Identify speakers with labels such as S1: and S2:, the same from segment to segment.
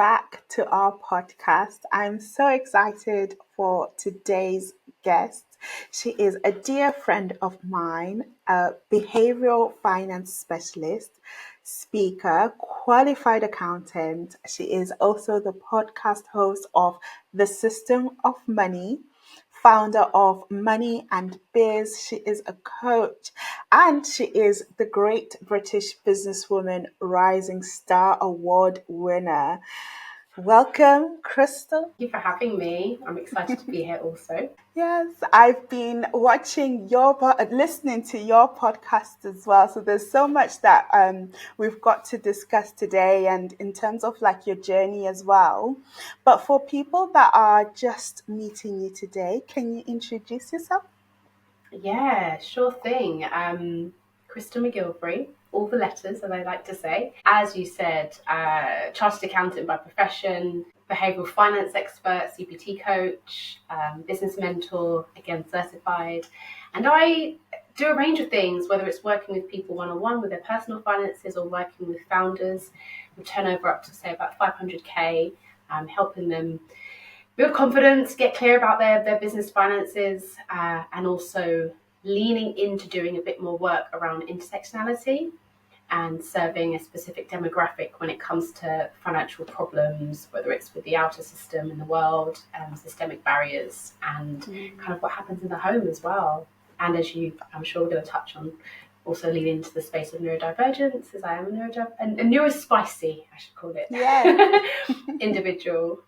S1: back to our podcast. I'm so excited for today's guest. She is a dear friend of mine, a behavioral finance specialist, speaker, qualified accountant. She is also the podcast host of The System of Money, founder of Money and Biz. She is a coach and she is the Great British Businesswoman Rising Star Award winner. Welcome, Krystle.
S2: Thank you for having me. I'm excited to be here also.
S1: Yes, I've been watching listening to your podcast as well. So there's so much that we've got to discuss today, and in terms of like your journey as well. But for people that are just meeting you today, can you introduce yourself?
S2: Yeah, sure thing. Krystle McGilvery, all the letters, as I like to say. As you said, chartered accountant by profession, behavioural finance expert, CPT coach, business mentor, again certified. And I do a range of things, whether it's working with people one-on-one with their personal finances or working with founders with turnover up to, say, about 500K, helping them build confidence, get clear about their business finances, and also leaning into doing a bit more work around intersectionality and serving a specific demographic when it comes to financial problems, whether it's with the outer system in the world, systemic barriers, and kind of what happens in the home as well. And as I'm sure we're going to touch on, also lean into the space of neurodivergence, as I am a neurospicy, I should call it, individual.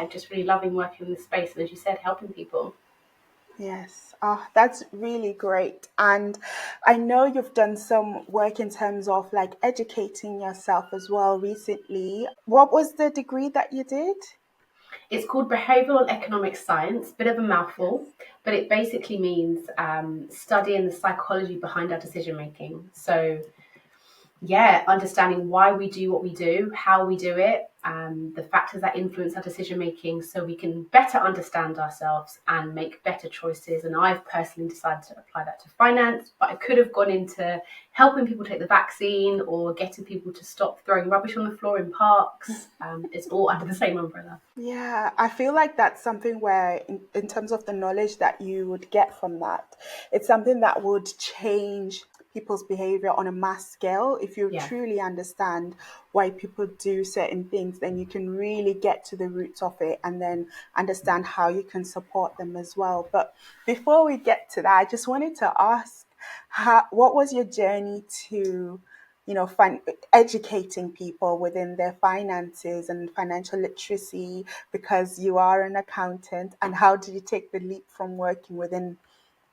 S2: Just really loving working in this space and, as you said, helping people.
S1: Yes, that's really great. And I know you've done some work in terms of like educating yourself as well recently. What was the degree that you did?
S2: It's called Behavioural Economic Science, bit of a mouthful, but it basically means studying the psychology behind our decision making. So understanding why we do what we do, how we do it, the factors that influence our decision making, so we can better understand ourselves and make better choices. And I've personally decided to apply that to finance, but I could have gone into helping people take the vaccine or getting people to stop throwing rubbish on the floor in parks. It's all under the same umbrella.
S1: Yeah, I feel like that's something where in terms of the knowledge that you would get from that, it's something that would change people's behavior on a mass scale. If you truly understand why people do certain things, then you can really get to the roots of it and then understand how you can support them as well. But before we get to that, I just wanted to ask, what was your journey to educating people within their finances and financial literacy, because you are an accountant? And how did you take the leap from working within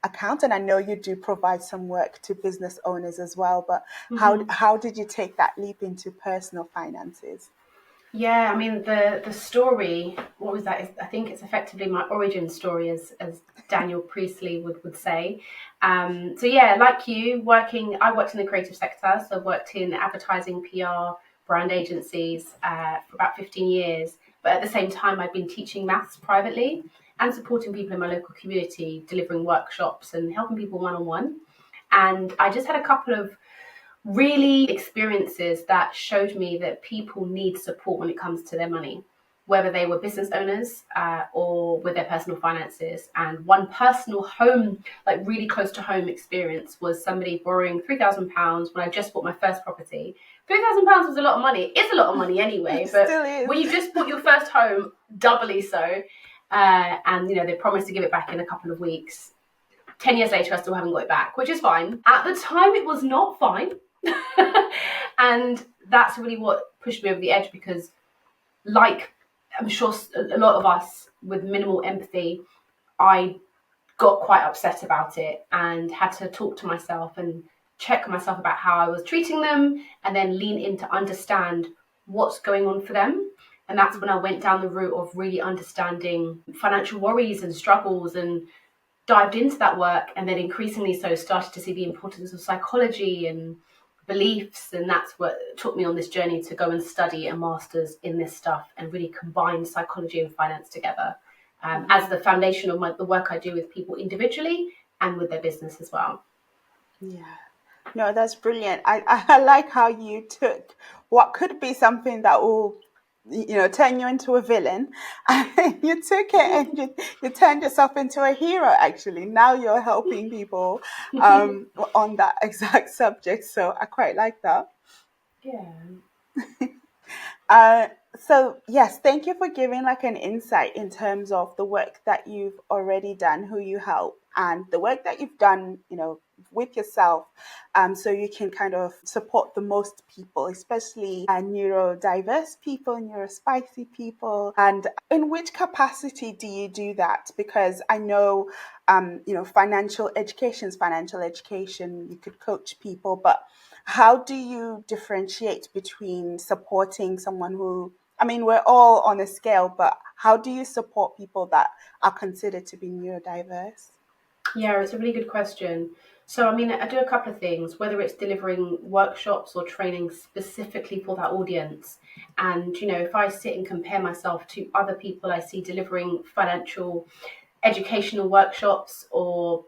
S1: accountant? I know you do provide some work to business owners as well, but how did you take that leap into personal finances?
S2: Yeah, I mean, the story, what was that? I think it's effectively my origin story, as Daniel Priestley would say. Like you, I worked in the creative sector, so worked in advertising, PR, brand agencies for about 15 years. But at the same time, I'd been teaching maths privately and supporting people in my local community, delivering workshops and helping people one-on-one. And I just had a couple of really experiences that showed me that people need support when it comes to their money, whether they were business owners or with their personal finances. And one personal home, like really close to home experience, was somebody borrowing £3,000 when I just bought my first property. £3,000 was a lot of money. It's a lot of money anyway, but when you just bought your first home, doubly so. And they promised to give it back in a couple of weeks. 10 years later, I still haven't got it back, which is fine. At the time, it was not fine. And that's really what pushed me over the edge, because like I'm sure a lot of us with minimal empathy, I got quite upset about it and had to talk to myself and check myself about how I was treating them, and then lean in to understand what's going on for them. And that's when I went down the route of really understanding financial worries and struggles, and dived into that work, and then increasingly so started to see the importance of psychology and beliefs. And that's what took me on this journey to go and study a master's in this stuff and really combine psychology and finance together as the foundation of the work I do with people individually and with their business as well.
S1: Yeah. No, that's brilliant. I like how you took what could be something that will turn you into a villain. And you took it and you turned yourself into a hero, actually. Now you're helping people on that exact subject. So I quite like that.
S2: Yeah.
S1: Uh, so yes, thank you for giving like an insight in terms of the work that you've already done, who you help, and the work that you've done, with yourself, so you can kind of support the most people, especially neurodiverse people, neurospicy people. And in which capacity do you do that? Because I know, financial education is financial education. You could coach people, but how do you differentiate between supporting someone who, I mean, we're all on a scale, but how do you support people that are considered to be neurodiverse?
S2: Yeah, it's a really good question. So, I mean, I do a couple of things, whether it's delivering workshops or training specifically for that audience. And, if I sit and compare myself to other people I see delivering financial educational workshops or,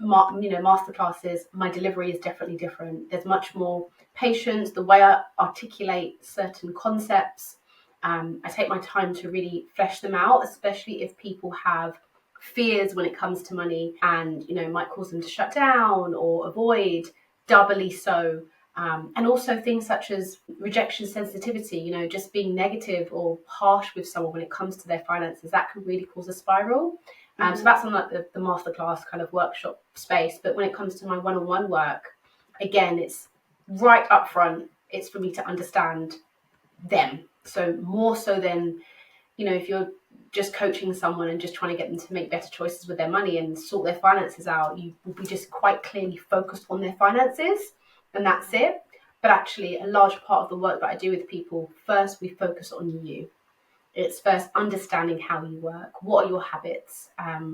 S2: masterclasses, my delivery is definitely different. There's much more patience, the way I articulate certain concepts. I take my time to really flesh them out, especially if people have fears when it comes to money and might cause them to shut down or avoid, doubly so. And also things such as rejection sensitivity, just being negative or harsh with someone when it comes to their finances, that can really cause a spiral. So that's on like the masterclass kind of workshop space. But when it comes to my one-on-one work, again, it's right up front. It's for me to understand them. So more so than, if you're just coaching someone and just trying to get them to make better choices with their money and sort their finances out, you will be just quite clearly focused on their finances and that's it. But actually, a large part of the work that I do with people, first we focus on you. It's first understanding how you work. What are your habits?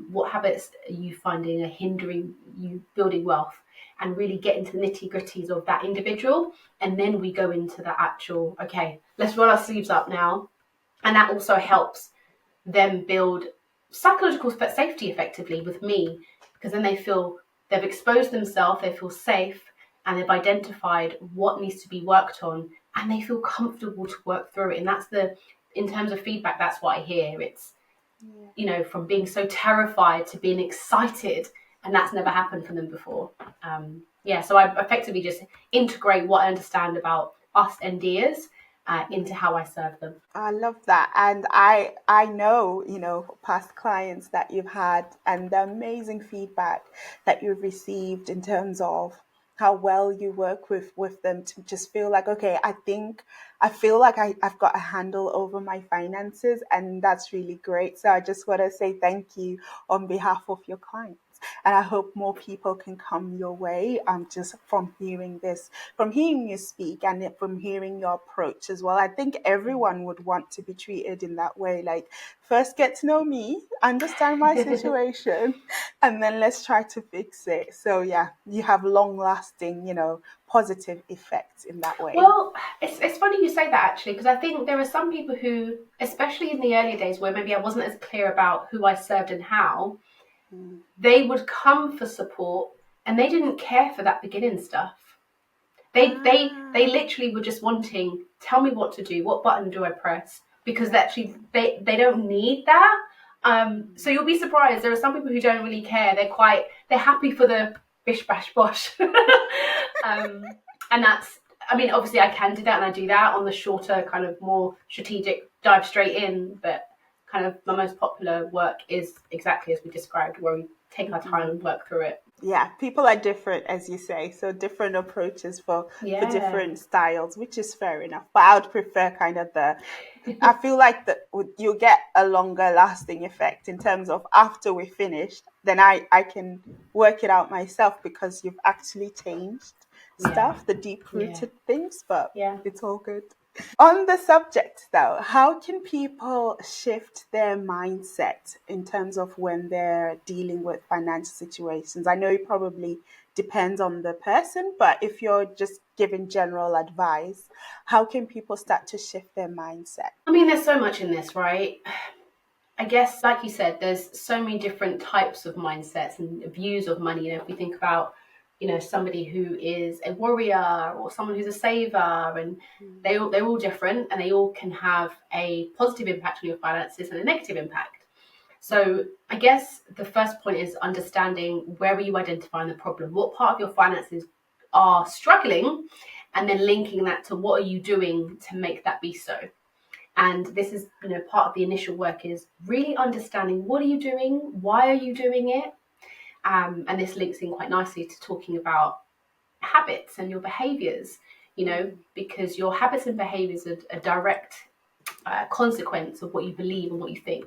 S2: What habits are you finding are hindering you building wealth? And really get into the nitty gritties of that individual. And then we go into the actual, okay, let's roll our sleeves up now. And that also helps them build psychological safety effectively with me, because then they feel they've exposed themselves, they feel safe, and they've identified what needs to be worked on, and they feel comfortable to work through it. And that's in terms of feedback, that's what I hear. It's, from being so terrified to being excited, and that's never happened for them before. So I effectively just integrate what I understand about us NDers into how I serve them.
S1: I love that. And I know, past clients that you've had and the amazing feedback that you've received in terms of how well you work with them to just feel like, okay, I feel like I've got a handle over my finances, and that's really great. So I just want to say thank you on behalf of your clients. And I hope more people can come your way, just from hearing this, from hearing you speak, and from hearing your approach as well. I think everyone would want to be treated in that way. Like, first get to know me, understand my situation, and then let's try to fix it. So yeah, you have long lasting, positive effects in that way.
S2: Well, it's funny you say that actually, because I think there are some people who, especially in the early days where maybe I wasn't as clear about who I served and how, they would come for support and they didn't care for that beginning stuff. They literally were just wanting, tell me what to do, what button do I press? Because actually they don't need that. So you'll be surprised. There are some people who don't really care. They're happy for the bish bash bosh. And that's, I mean, obviously I can do that and I do that on the shorter, kind of more strategic dive straight in, but kind of my most popular work is exactly as we described, where we take our time and work through it.
S1: Yeah, people are different, as you say, so different approaches for different styles, which is fair enough. But I would prefer kind of I feel like that you'll get a longer lasting effect in terms of after we finished, then I can work it out myself because you've actually changed stuff, the deep rooted things, but it's all good. On the subject, though, how can people shift their mindset in terms of when they're dealing with financial situations? I know it probably depends on the person, but if you're just giving general advice, how can people start to shift their mindset?
S2: I mean, there's so much in this, right? I guess, like you said, there's so many different types of mindsets and views of money. If we think about somebody who is a warrior or someone who's a saver, and they're all different, and they all can have a positive impact on your finances and a negative impact. So I guess the first point is understanding, where are you identifying the problem? What part of your finances are struggling? And then linking that to what are you doing to make that be so? And this is, part of the initial work is really understanding, what are you doing? Why are you doing it? And this links in quite nicely to talking about habits and your behaviours, because your habits and behaviours are a direct consequence of what you believe and what you think.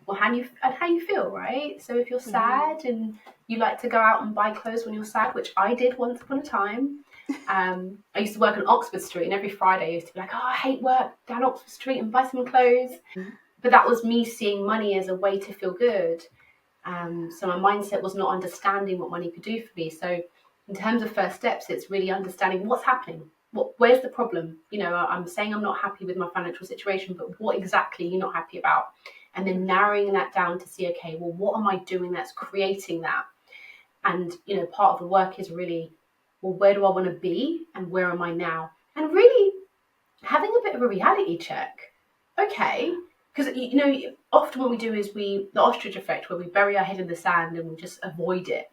S2: Well, how you feel, right? So if you're sad and you like to go out and buy clothes when you're sad, which I did once upon a time. I used to work on Oxford Street, and every Friday I used to be like, I hate work, down Oxford Street and buy some clothes. But that was me seeing money as a way to feel good. So my mindset was not understanding what money could do for me. So in terms of first steps, it's really understanding what's happening. Where's the problem? I'm saying I'm not happy with my financial situation, but what exactly are you not happy about? And then narrowing that down to see, okay, well, what am I doing that's creating that? And, part of the work is really, well, where do I want to be and where am I now? And really having a bit of a reality check. Okay, because, often what we do is the ostrich effect, where we bury our head in the sand and we just avoid it.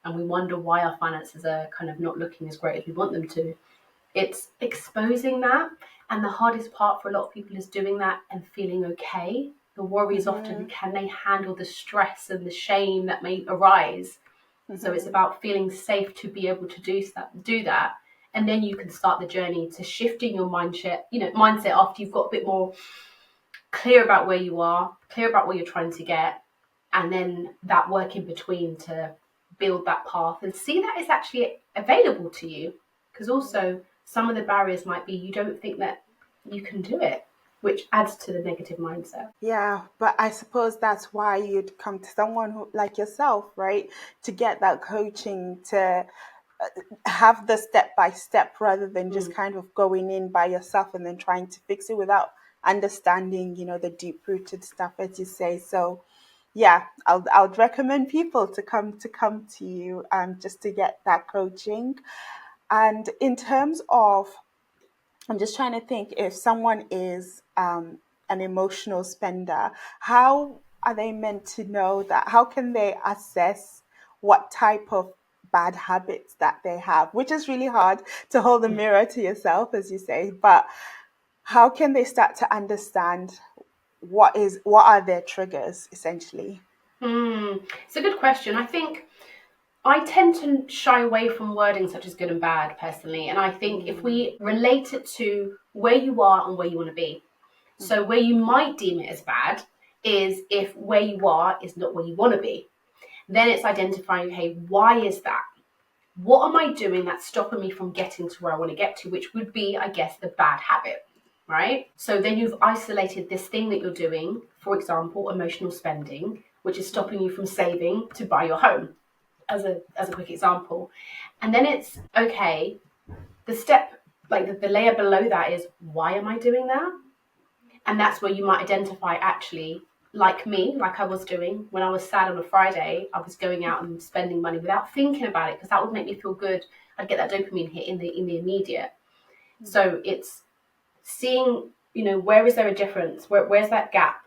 S2: And we wonder why our finances are kind of not looking as great as we want them to. It's exposing that. And the hardest part for a lot of people is doing that and feeling okay. The worry is often, can they handle the stress and the shame that may arise? So it's about feeling safe to be able to do that. And then you can start the journey to shifting your mindset after you've got a bit more clear about where you are, clear about what you're trying to get, and then that work in between to build that path and see that it's actually available to you. Because also some of the barriers might be you don't think that you can do it, which adds to the negative mindset.
S1: Yeah, but I suppose that's why you'd come to someone who, like yourself, right, to get that coaching, to have the step by step, rather than just kind of going in by yourself and then trying to fix it without understanding, the deep rooted stuff, as you say. So yeah, I'd recommend people to come to you just to get that coaching. And in terms of, I'm just trying to think, if someone is an emotional spender, how are they meant to know that? How can they assess what type of bad habits that they have? Which is really hard to hold a mirror to yourself, as you say, but how can they start to understand what are their triggers, essentially?
S2: It's a good question. I think I tend to shy away from wording such as good and bad personally. And I think if we relate it to where you are and where you want to be. So where you might deem it as bad is if where you are is not where you want to be. Then it's identifying, hey, why is that? What am I doing that's stopping me from getting to where I want to get to, which would be, I guess, the bad habit, right? So then you've isolated this thing that you're doing, for example, emotional spending, which is stopping you from saving to buy your home, as a quick example. And then it's, okay, the step, like the layer below that is, why am I doing that? And that's where you might identify, actually, like me, like I was doing when I was sad on a Friday, I was going out and spending money without thinking about it, because that would make me feel good. I'd get that dopamine hit in the immediate. So it's seeing, where is there a difference? Where's that gap?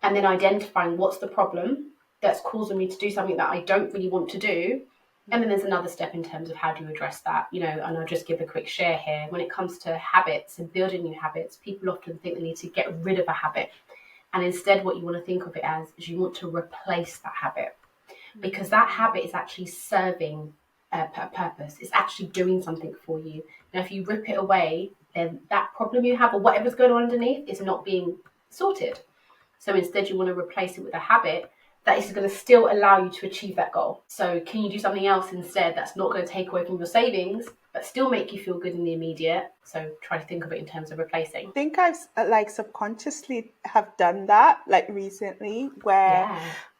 S2: And then identifying what's the problem that's causing me to do something that I don't really want to do. And then there's another step in terms of how do you address that, and I'll just give a quick share here. When it comes to habits and building new habits, people often think they need to get rid of a habit. And instead, what you want to think of it as is you want to replace that habit, because that habit is actually serving a purpose. It's actually doing something for you. Now, if you rip it away, then that problem you have or whatever's going on underneath is not being sorted. So instead, you want to replace it with a habit that is going to still allow you to achieve that goal. So can you do something else instead that's not going to take away from your savings, but still make you feel good in the immediate? So try to think of it in terms of replacing.
S1: I think I've subconsciously have done that recently, where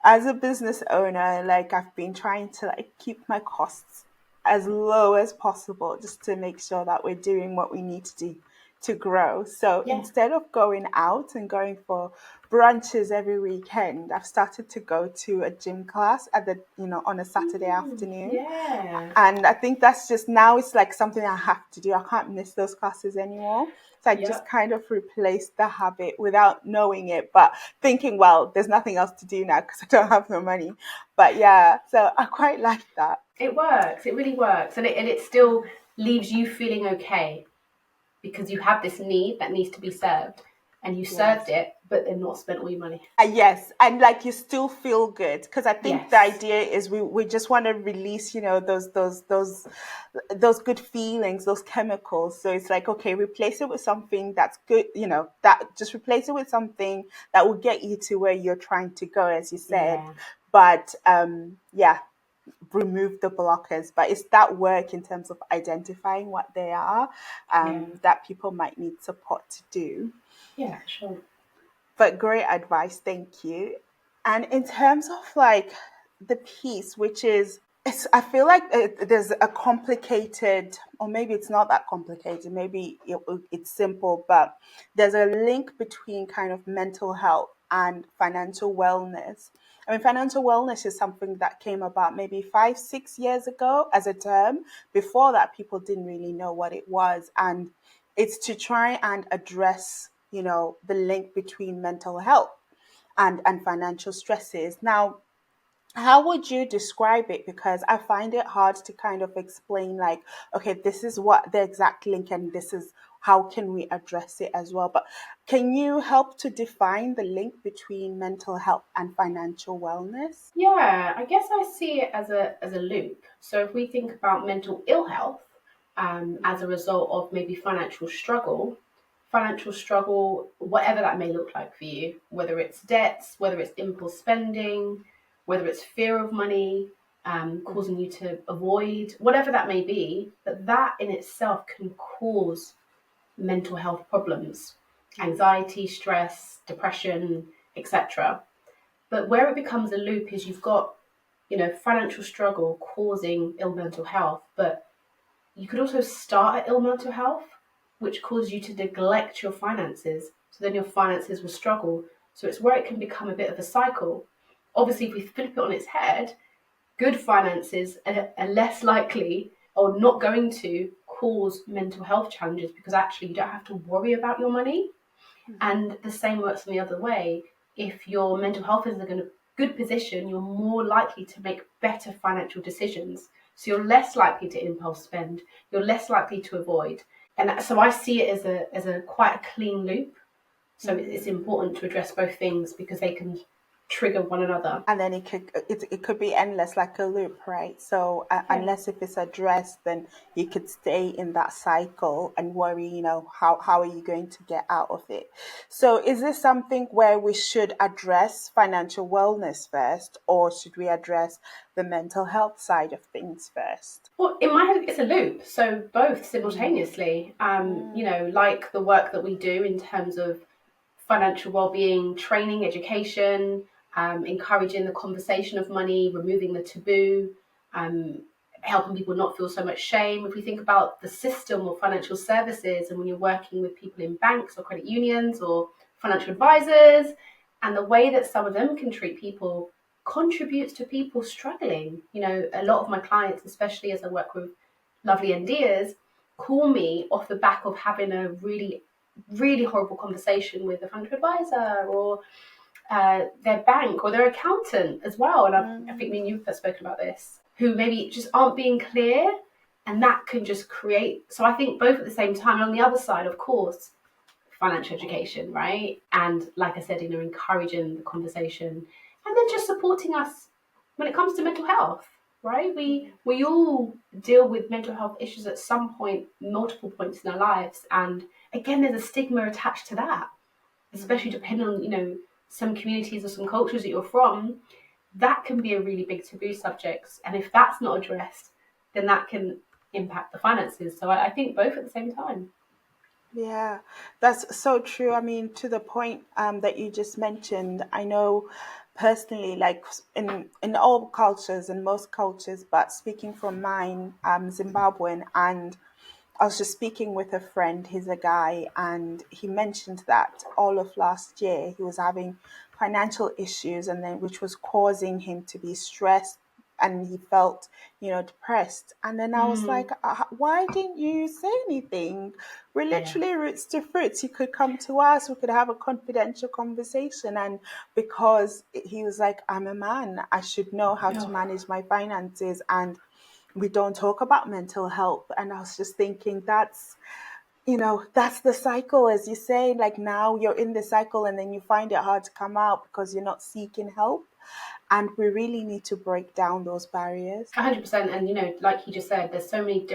S1: as a business owner, I've been trying to keep my costs as low as possible, just to make sure that we're doing what we need to do to grow. So
S2: Yeah.
S1: instead of going out and going for brunches every weekend, I've started to go to a gym class at the, on a Saturday afternoon.
S2: Yeah.
S1: And I think that's just now it's like something I have to do. I can't miss those classes anymore. So I
S2: Yeah.
S1: just kind of replaced the habit without knowing it, but thinking, well, there's nothing else to do now because I don't have no money. But yeah, so I quite like that.
S2: It works. It really works. And it still leaves you feeling okay because you have this need that needs to be served and you served
S1: Yes.
S2: it, but then not spent all your money.
S1: Yes, and like you still feel good because I think the
S2: Yes.
S1: idea is we just want to release, those good feelings, those chemicals. So it's like, okay, replace it with something that's good, that just replace it with something that will get you to where you're trying to go, as you said.
S2: Yeah.
S1: But yeah, remove the blockers. But it's that work in terms of identifying what they are,
S2: Yeah.
S1: that people might need support to do.
S2: Yeah, sure.
S1: But great advice, thank you. And in terms of like the piece, which is, I feel like there's a complicated, or maybe it's not that complicated, maybe it's simple, but there's a link between kind of mental health and financial wellness. I mean, financial wellness is something that came about maybe 5, 6 years ago as a term. Before that, people didn't really know what it was. And it's to try and address, the link between mental health and financial stresses. Now, how would you describe it? Because I find it hard to kind of explain, like, okay, this is what the exact link and this is how can we address it as well. But can you help to define the link between mental health and financial wellness?
S2: Yeah, I guess I see it as a loop. So if we think about mental ill health as a result of maybe financial struggle, whatever that may look like for you, whether it's debts, whether it's impulse spending, whether it's fear of money, causing you to avoid, whatever that may be, that in itself can cause mental health problems, anxiety, stress, depression, etc. But where it becomes a loop is you've got, financial struggle causing ill mental health, but you could also start at ill mental health, which causes you to neglect your finances. So then your finances will struggle. So it's where it can become a bit of a cycle. Obviously, if we flip it on its head, good finances are less likely or not going to cause mental health challenges because actually you don't have to worry about your money. And the same works in the other way. If your mental health is in a good position, you're more likely to make better financial decisions. So you're less likely to impulse spend. You're less likely to avoid. And so I see it as a quite a clean loop. So it's important to address both things because they can trigger one another.
S1: And then it could be endless, like a loop, right? So
S2: Yeah.
S1: unless if it's addressed, then you could stay in that cycle and worry, how are you going to get out of it? So is this something where we should address financial wellness first, or should we address the mental health side of things first?
S2: Well, in my head, it's a loop. So both simultaneously. Like the work that we do in terms of financial well-being, training, education, encouraging the conversation of money, removing the taboo, helping people not feel so much shame. If we think about the system of financial services, and when you're working with people in banks or credit unions or financial advisors, and the way that some of them can treat people contributes to people struggling. A lot of my clients, especially as I work with lovely NDers, call me off the back of having a really, really horrible conversation with a financial advisor or their bank or their accountant as well. And I think me and you have spoken about this, who maybe just aren't being clear, and that can just create. So I think both at the same time. And on the other side, of course, financial education, right? And like I said, encouraging the conversation, and then just supporting us when it comes to mental health, right? We all deal with mental health issues at some point, multiple points in our lives, and again, there's a stigma attached to that, especially depending on some communities or some cultures that you're from. That can be a really big taboo subject, and if that's not addressed, then that can impact the finances. So I think both at the same time.
S1: Yeah, that's so true. I mean, to the point that you just mentioned, I know personally, like in all cultures, in most cultures, but speaking from mine, Zimbabwean, and I was just speaking with a friend, he's a guy, and he mentioned that all of last year he was having financial issues, and then which was causing him to be stressed, and he felt, depressed. And then I was like, why didn't you say anything? We're
S2: Yeah.
S1: literally roots to fruits. You could come to us, we could have a confidential conversation. And because he was like, I'm a man, I should know how to
S2: Oh,
S1: manage my finances, and we don't talk about mental health. And I was just thinking, that's the cycle, as you say. Like, now you're in the cycle, and then you find it hard to come out because you're not seeking help. And we really need to break down those barriers.
S2: 100%. And like you just said, there's so many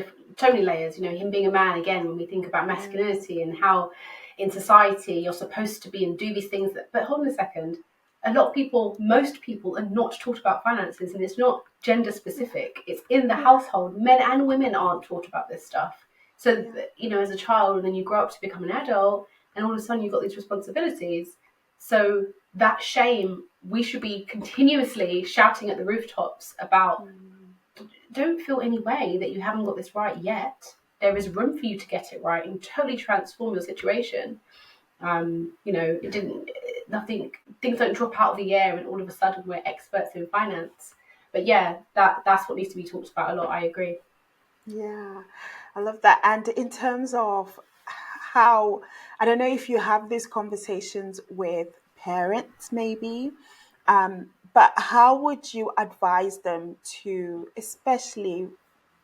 S2: layers. Him being a man, again, when we think about masculinity and how in society you're supposed to be and do these things. But hold on a second. A lot of people, most people, are not taught about finances, and it's not gender specific. It's in the
S1: Yeah,
S2: household. Men and women aren't taught about this stuff. So,
S1: yeah.
S2: as a child, and then you grow up to become an adult, and all of a sudden you've got these responsibilities. So that shame, we should be continuously shouting at the rooftops about, don't feel any way that you haven't got this right yet. There is room for you to get it right and totally transform your situation. It didn't, nothing, things don't drop out of the air and all of a sudden we're experts in finance. But yeah, that's what needs to be talked about a lot. I agree.
S1: Yeah, I love that. And in terms of how, I don't know if you have these conversations with parents, maybe, but how would you advise them to, especially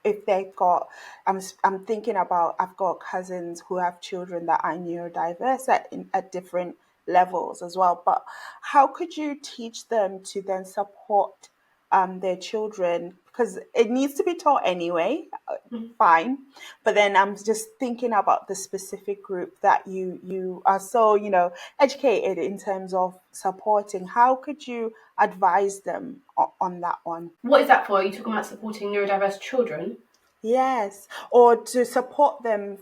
S1: if they've got, I'm thinking about, I've got cousins who have children that are neurodiverse at different levels as well. But how could you teach them to then support their children? Because it needs to be taught anyway, fine. But then I'm just thinking about the specific group that you are so, educated in terms of supporting. How could you advise them on that one?
S2: What is that for? Are you talking about supporting neurodiverse children?
S1: Yes, or to support them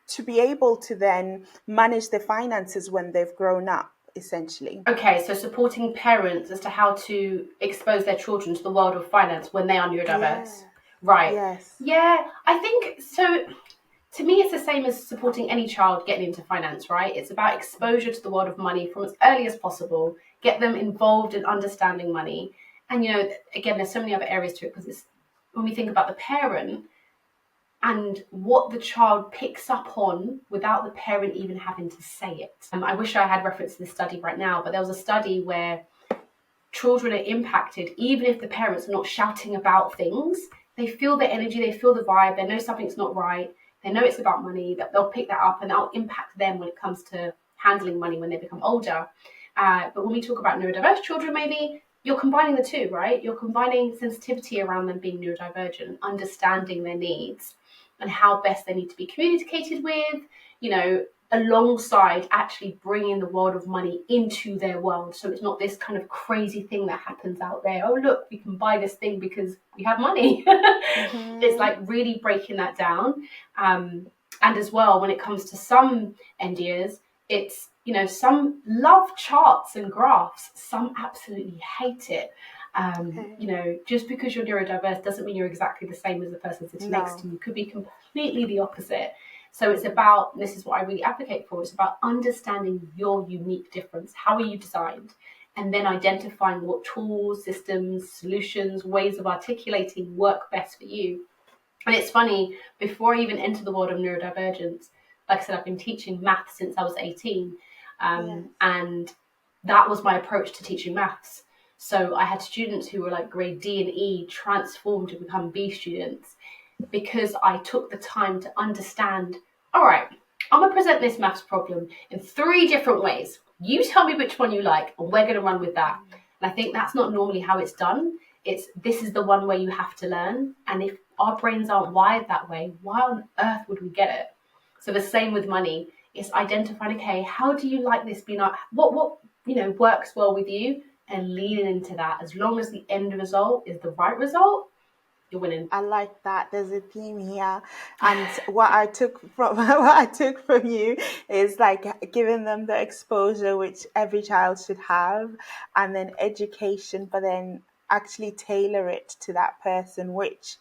S1: to be able to then manage their finances when they've grown up, essentially.
S2: Okay, so supporting parents as to how to expose their children to the world of finance when they are neurodiverse.
S1: Yeah.
S2: Right.
S1: Yes.
S2: Yeah, I think so. To me, it's the same as supporting any child getting into finance, right? It's about exposure to the world of money from as early as possible, get them involved in understanding money. And, again, there's so many other areas to it because it's when we think about the parent and what the child picks up on without the parent even having to say it. I wish I had reference to this study right now, but there was a study where children are impacted even if the parents are not shouting about things. They feel the energy, they feel the vibe, they know something's not right, they know it's about money, that they'll pick that up and that'll impact them when it comes to handling money when they become older. But when we talk about neurodiverse children, maybe you're combining the two, right? You're combining sensitivity around them being neurodivergent, understanding their needs and how best they need to be communicated with, alongside actually bringing the world of money into their world. So it's not this kind of crazy thing that happens out there. Oh, look, we can buy this thing because we have money. It's
S1: Mm-hmm.
S2: like really breaking that down. And as well, when it comes to some NDers, it's, some love charts and graphs, some absolutely hate it.
S1: Okay.
S2: Just because you're neurodiverse doesn't mean you're exactly the same as the person sitting next to
S1: No.
S2: you. You could be completely the opposite. So it's about, this is what I really advocate for, it's about understanding your unique difference. How are you designed? And then identifying what tools, systems, solutions, ways of articulating work best for you. And it's funny, before I even enter the world of neurodivergence, like I said, I've been teaching math since I was 18.
S1: Yes.
S2: And that was my approach to teaching maths. So I had students who were like grade D and E transformed to become B students because I took the time to understand, all right, I'm going to present this maths problem in 3 different ways. You tell me which one you like, and we're going to run with that. And I think that's not normally how it's done. This is the one way you have to learn. And if our brains aren't wired that way, why on earth would we get it? So the same with money. It's identifying, okay, how do you like this being, what works well with you, and leaning into that. As long as the end result is the right result, you're winning.
S1: I like that. There's a theme here, and what I took from what I took from you is like giving them the exposure which every child should have, and then education, but then actually tailor it to that person, which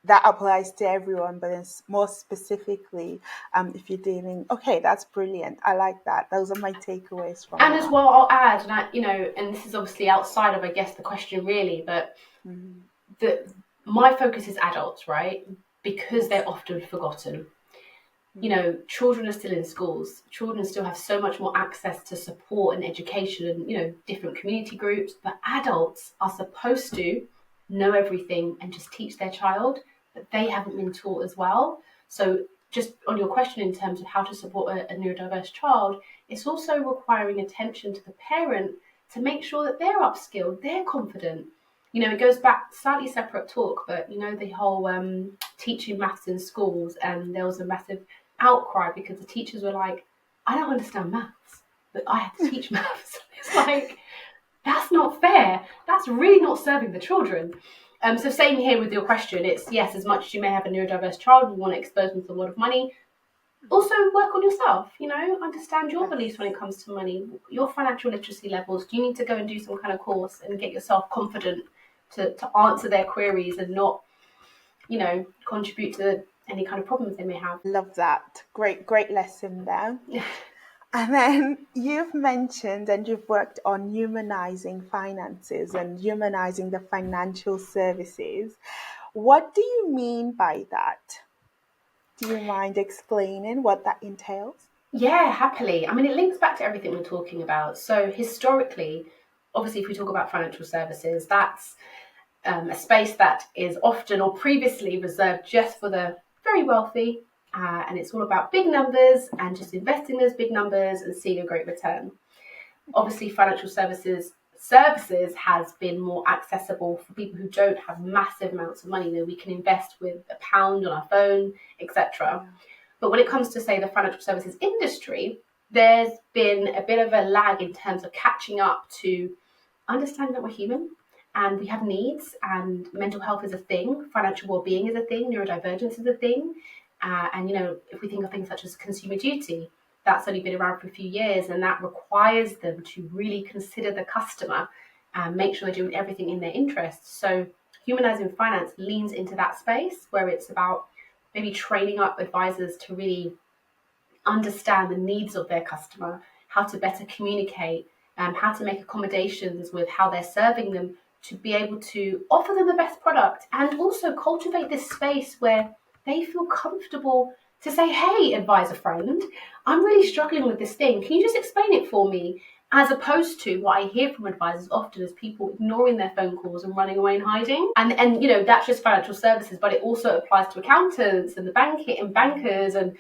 S1: that applies to everyone, but it's more specifically if you're dealing. Okay, that's brilliant. I like that. Those are my takeaways from
S2: And
S1: that.
S2: as well, I'll add, and this is obviously outside of, I guess, the question really, but my focus is adults, right? Because they're often forgotten. Children are still in schools. Children still have so much more access to support and education and, different community groups. But adults are supposed to know everything and just teach their child, but they haven't been taught as well. So just on your question in terms of how to support a neurodiverse child, it's also requiring attention to the parent to make sure that they're upskilled, they're confident. It goes back, slightly separate talk, but the whole teaching maths in schools, and there was a massive outcry because the teachers were like, I don't understand maths, but I have to teach maths. It's like, that's not fair. That's really not serving the children. So same here with your question. It's, yes, as much as you may have a neurodiverse child, we want to expose them to a lot of money. Also work on yourself, understand your beliefs when it comes to money, your financial literacy levels. Do you need to go and do some kind of course and get yourself confident to answer their queries and not, contribute to any kind of problems they may have?
S1: Love that. Great lesson there. And then you've mentioned and you've worked on humanizing finances and humanizing the financial services. What do you mean by that? Do you mind explaining what that entails?
S2: Yeah, happily. I mean, it links back to everything we're talking about. So historically, obviously, if we talk about financial services, that's a space that is often or previously reserved just for the very wealthy. And it's all about big numbers and just investing those big numbers and seeing a great return. Obviously, financial services has been more accessible for people who don't have massive amounts of money. We can invest with £1 on our phone, etc. But when it comes to, say, the financial services industry, there's been a bit of a lag in terms of catching up to understanding that we're human and we have needs, and mental health is a thing, financial well-being is a thing, neurodivergence is a thing. And, if we think of things such as consumer duty, that's only been around for a few years, and that requires them to really consider the customer and make sure they're doing everything in their interests. So humanizing finance leans into that space where it's about maybe training up advisors to really understand the needs of their customer, how to better communicate, how to make accommodations with how they're serving them to be able to offer them the best product, and also cultivate this space where they feel comfortable to say, hey, advisor friend, I'm really struggling with this thing. Can you just explain it for me? As opposed to what I hear from advisors often is people ignoring their phone calls and running away and hiding. And that's just financial services, but it also applies to accountants and the bankers and,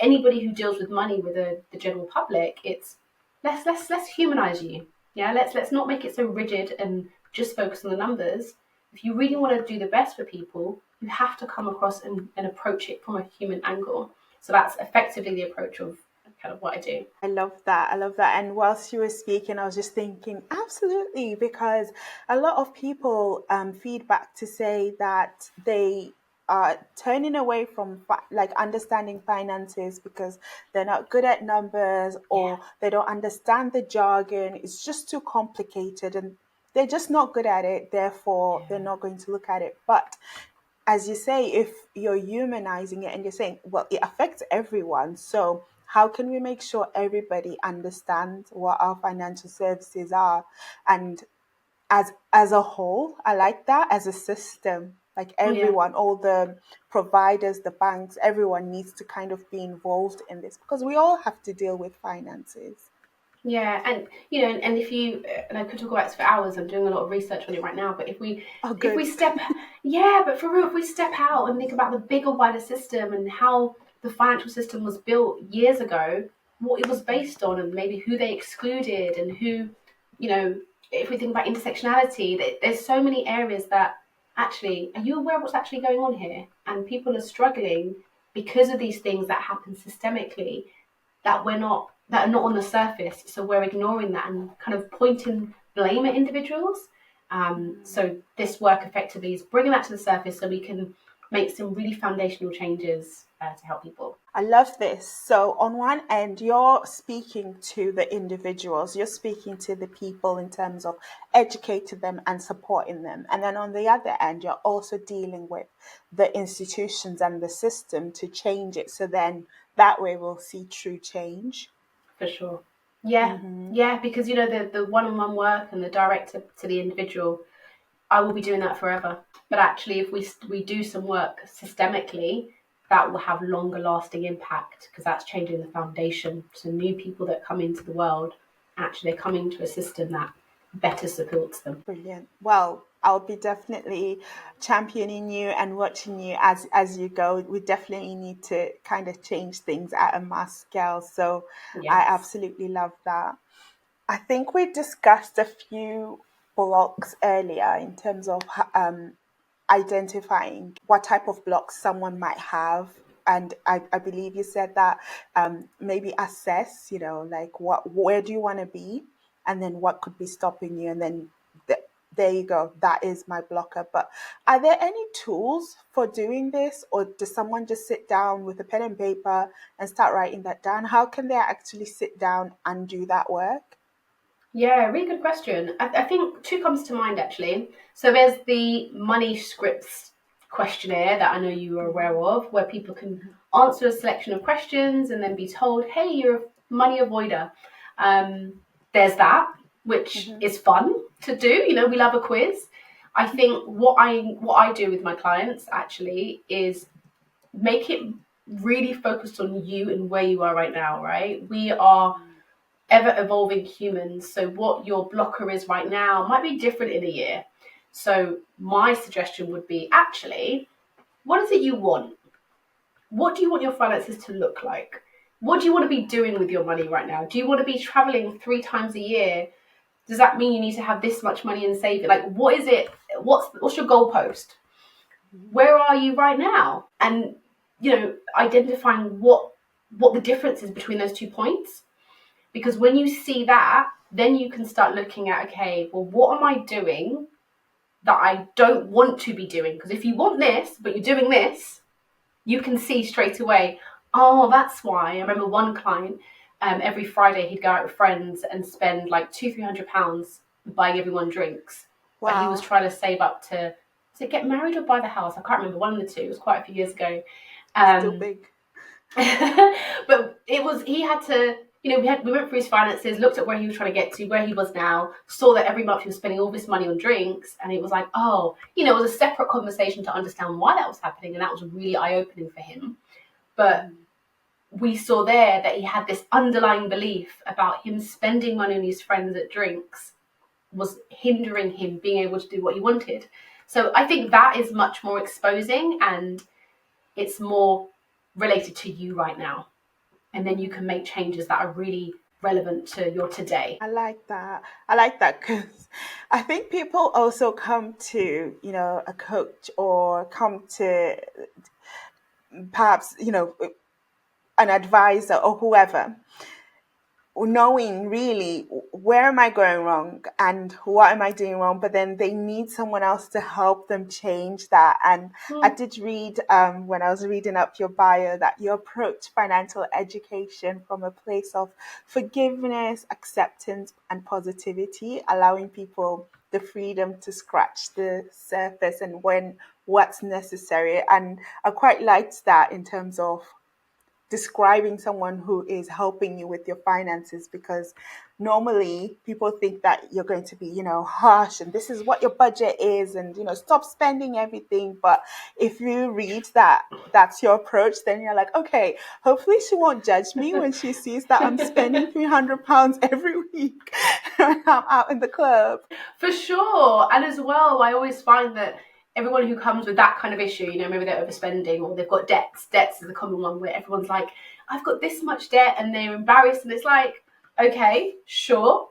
S2: anybody who deals with money with the general public. It's let's humanize you. Yeah, let's not make it so rigid and just focus on the numbers. If you really want to do the best for people, you have to come across and approach it from a human angle. So that's effectively the approach of kind of what I do.
S1: I love that. And whilst you were speaking, I was just thinking, absolutely, because a lot of people feedback to say that they are turning away from understanding finances because they're not good at numbers, or they don't understand the jargon. It's just too complicated and they're just not good at it. Therefore, they're not going to look at it. But as you say, if you're humanizing it and you're saying, well, it affects everyone. So how can we make sure everybody understands what our financial services are? And as a whole, I like that, as a system, like everyone, all the providers, the banks, everyone needs to kind of be involved in this because we all have to deal with finances.
S2: Yeah, and and if you, and I could talk about this for hours. I'm doing a lot of research on it right now. But if we step, but for real, if we step out and think about the bigger, wider system and how the financial system was built years ago, what it was based on, and maybe who they excluded, and who, if we think about intersectionality, there's so many areas that actually, are you aware of what's actually going on here? And people are struggling because of these things that happen systemically that are not on the surface. So we're ignoring that and kind of pointing blame at individuals. So this work effectively is bringing that to the surface so we can make some really foundational changes to help people.
S1: I love this. So, on one end, you're speaking to the individuals, you're speaking to the people in terms of educating them and supporting them. And then on the other end, you're also dealing with the institutions and the system to change it. So then that way we'll see true change.
S2: For sure. Yeah.
S1: Mm-hmm.
S2: Yeah, because the one-on-one work and the direct to the individual, I will be doing that forever. But actually, if we do some work systemically, that will have longer lasting impact because that's changing the foundation. So new people that come into the world, actually they're coming to a system that better supports them.
S1: Brilliant. Well, I'll be definitely championing you and watching you as you go. We definitely need to kind of change things at a mass scale. So I
S2: Yes.
S1: absolutely love that. I think we discussed a few blocks earlier in terms of identifying what type of blocks someone might have. And I believe you said that maybe assess, like where do you want to be? And then what could be stopping you? And then there you go. That is my blocker. But are there any tools for doing this? Or does someone just sit down with a pen and paper and start writing that down? How can they actually sit down and do that work?
S2: Yeah, really good question. I think two comes to mind actually. So there's the money scripts questionnaire that I know you are aware of, where people can answer a selection of questions and then be told, "Hey, you're a money avoider." There's that, which
S1: Mm-hmm.
S2: is fun to do. We love a quiz. I think what I do with my clients actually is make it really focused on you and where you are right now. Right? We are ever evolving humans. So what your blocker is right now might be different in a year. So my suggestion would be actually, what is it you want? What do you want your finances to look like? What do you want to be doing with your money right now? Do you want to be traveling 3 times a year? Does that mean you need to have this much money in saving? Like, what is it? What's your goalpost? Where are you right now? And identifying what the difference is between those 2 points. Because when you see that, then you can start looking at, okay, well, what am I doing that I don't want to be doing? Because if you want this, but you're doing this, you can see straight away, oh, that's why. I remember one client, every Friday he'd go out with friends and spend like £200-300 buying everyone drinks. But he was
S1: Wow.
S2: trying to save up to get married or buy the house. I can't remember, one of the two. It was quite a few years ago.
S1: Still
S2: Um,
S1: big.
S2: but he had to, we went through his finances, looked at where he was trying to get to, where he was now, saw that every month he was spending all this money on drinks, and it was like, oh, it was a separate conversation to understand why that was happening, and that was really eye-opening for him. But we saw there that he had this underlying belief about him spending money on his friends at drinks was hindering him being able to do what he wanted. So I think that is much more exposing, and it's more related to you right now. And then you can make changes that are really relevant to your today.
S1: I like that. I like that because I think people also come to, a coach or come to perhaps, an advisor or whoever, knowing really where am I going wrong and what am I doing wrong, but then they need someone else to help them change that. And I did read when I was reading up your bio that you approach financial education from a place of forgiveness, acceptance, and positivity, allowing people the freedom to scratch the surface and when what's necessary. And I quite liked that in terms of describing someone who is helping you with your finances, because normally people think that you're going to be harsh and this is what your budget is and stop spending everything. But if you read that that's your approach, then you're like, okay, hopefully she won't judge me when she sees that I'm spending £300 every week when I'm out in the club.
S2: For sure. And as well, I always find that everyone who comes with that kind of issue, maybe they're overspending or they've got debts. Debts is a common one where everyone's like, I've got this much debt, and they're embarrassed. And it's like, okay, sure.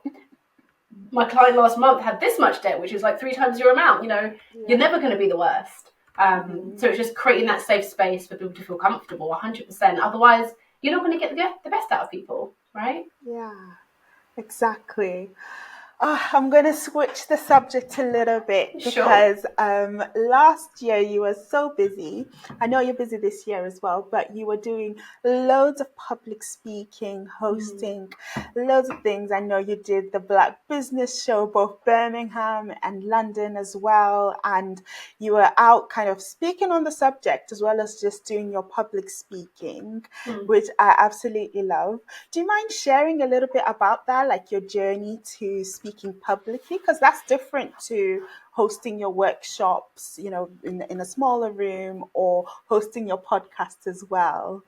S2: My client last month had this much debt, which is like 3 times your amount. You're
S1: Yeah.
S2: never going to be the worst. So it's just creating that safe space for people to feel comfortable 100%. Otherwise, you're not going to get the best out of people, right?
S1: Yeah, exactly. I'm going to switch the subject a little bit
S2: Sure.
S1: because last year you were so busy. I know you're busy this year as well, but you were doing loads of public speaking, hosting loads of things. I know you did the Black Business Show, both Birmingham and London as well. And you were out kind of speaking on the subject as well as just doing your public speaking, which I absolutely love. Do you mind sharing a little bit about that, like your journey to speaking publicly? Because that's different to hosting your workshops, in a smaller room or hosting your podcast as well.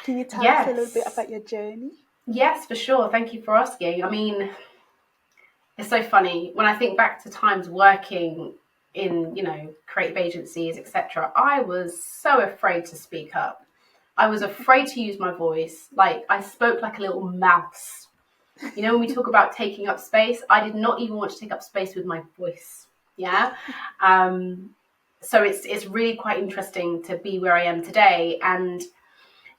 S1: Can you tell us a little bit
S2: Yes.
S1: about your journey?
S2: Yes, for sure. Thank you for asking. I mean, it's so funny when I think back to times working in, creative agencies, etc. I was so afraid to speak up. I was afraid to use my voice. Like, I spoke like a little mouse. When we talk about taking up space, I did not even want to take up space with my voice. Yeah. So it's really quite interesting to be where I am today. And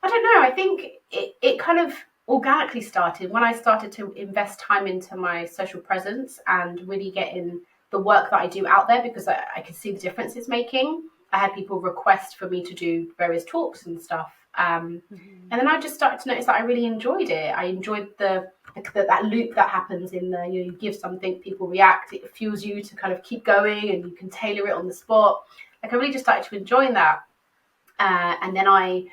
S2: I don't know, I think it kind of organically started when I started to invest time into my social presence and really getting the work that I do out there, because I could see the difference it's making. I had people request for me to do various talks and stuff. And then I just started to notice that I really enjoyed it. I enjoyed that loop that happens in the, you give something, people react, it fuels you to kind of keep going, and you can tailor it on the spot. Like, I really just started to enjoy that. And then I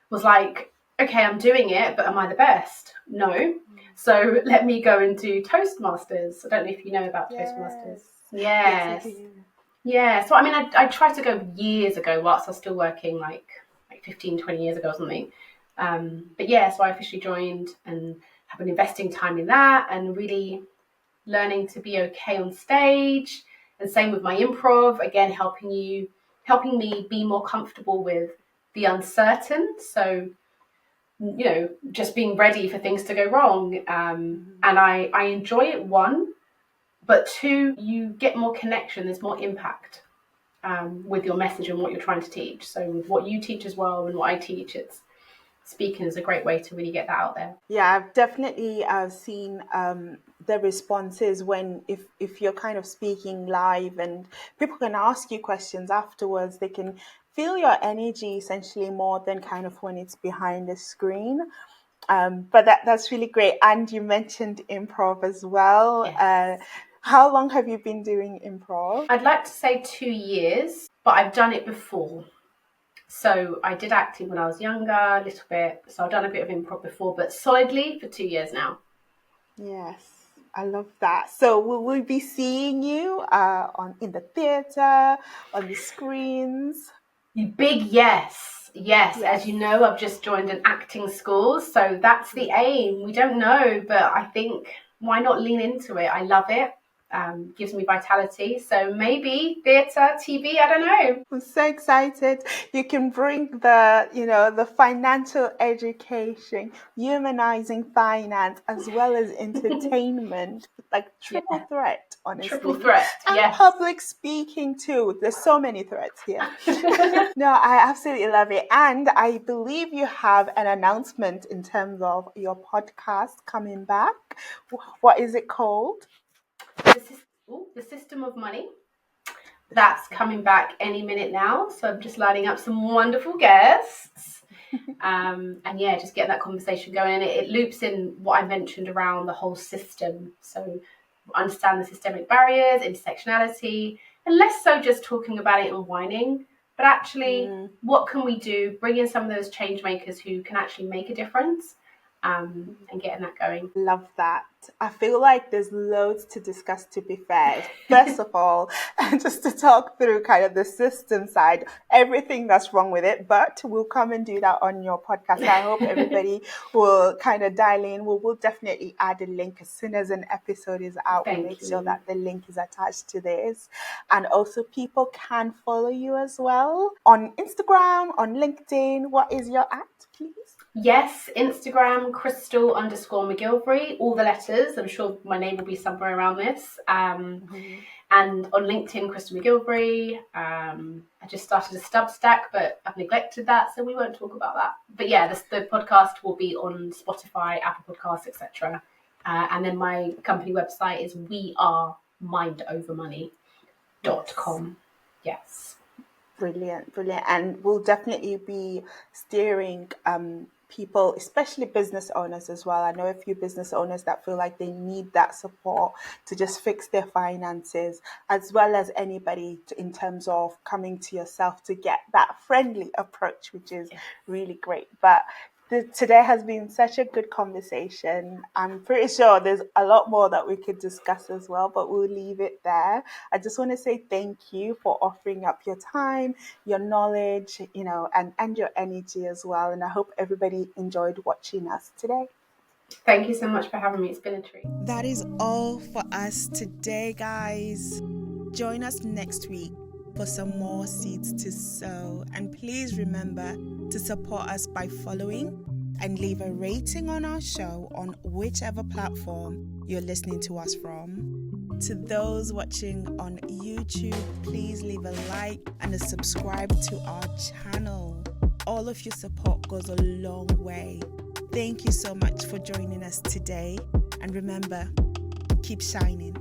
S2: was like, okay, I'm doing it, but am I the best? No. So let me go and do Toastmasters. I don't know if you know about Toastmasters.
S1: Yes, I
S2: Yes.
S1: do.
S2: Yeah. So, I mean, I tried to go years ago whilst I was still working, like 15, 20 years ago or something. But yeah, so I officially joined and have been investing time in that and really learning to be okay on stage. And same with my improv, again, helping me be more comfortable with the uncertain. So, just being ready for things to go wrong. And I enjoy it, one, but two, you get more connection, there's more impact with your message and what you're trying to teach. So with what you teach as well and what I teach, speaking is a great way to really get that out there.
S1: Yeah, I've definitely seen the responses when if you're kind of speaking live and people can ask you questions afterwards, they can feel your energy essentially more than kind of when it's behind the screen. But that's really great. And you mentioned improv as well.
S2: Yes.
S1: How long have you been doing improv?
S2: I'd like to say 2 years, but I've done it before. So I did acting when I was younger, a little bit. So I've done a bit of improv before, but solidly for 2 years now.
S1: Yes, I love that. So will we be seeing you in the theatre, on the screens?
S2: Big yes. Yes. As
S1: Yes.
S2: you know, I've just joined an acting school. So that's the aim. We don't know, but I think why not lean into it? I love it. Gives me vitality. So maybe theatre, TV, I don't know.
S1: I'm so excited. You can bring the financial education, humanizing finance, as well as entertainment, like triple
S2: Yeah.
S1: threat,
S2: Triple
S1: honestly.
S2: threat.
S1: And
S2: Yes.
S1: public speaking too. There's so many threats here. No, I absolutely love it. And I believe you have an announcement in terms of your podcast coming back. What is it called?
S2: The system of money. That's coming back any minute now. So I'm just lining up some wonderful guests. And yeah, just get that conversation going. And it loops in what I mentioned around the whole system. So understand the systemic barriers, intersectionality, and less so just talking about it and whining, but actually what can we do, bring in some of those change makers who can actually make a difference, and getting that going.
S1: Love that. I feel like there's loads to discuss, to be fair. First of all, just to talk through kind of the system side, everything that's wrong with it, but we'll come and do that on your podcast. I hope everybody will kind of dial in. We'll definitely add a link as soon as an episode is out. We'll make sure that the link is attached to this. And also people can follow you as well on Instagram, on LinkedIn. What is your at, please?
S2: Yes, Instagram, Krystle_McGilvery, all the letters. I'm sure my name will be somewhere around this. And on LinkedIn, Krystle McGilvery. I just started a Substack, but I've neglected that, so we won't talk about that. But yeah, the podcast will be on Spotify, Apple Podcasts, etc. And then my company website is wearemindovermoney.com. Yes.
S1: Brilliant, brilliant. And we'll definitely be steering people, especially business owners as well. I know a few business owners that feel like they need that support to just fix their finances, as well as anybody in terms of coming to yourself to get that friendly approach, which is really great. But today has been such a good conversation. I'm pretty sure there's a lot more that we could discuss as well, but we'll leave it there. I just want to say thank you for offering up your time, your knowledge, and your energy as well. And I hope everybody enjoyed watching us today.
S2: Thank you so much for having me. It's been a treat.
S1: That is all for us today, guys. Join us next week for some more seeds to sow. And please remember to support us by following and leave a rating on our show on whichever platform you're listening to us from. To those watching on YouTube, please leave a like and a subscribe to our channel. All of your support goes a long way. Thank you so much for joining us today. And remember, keep shining.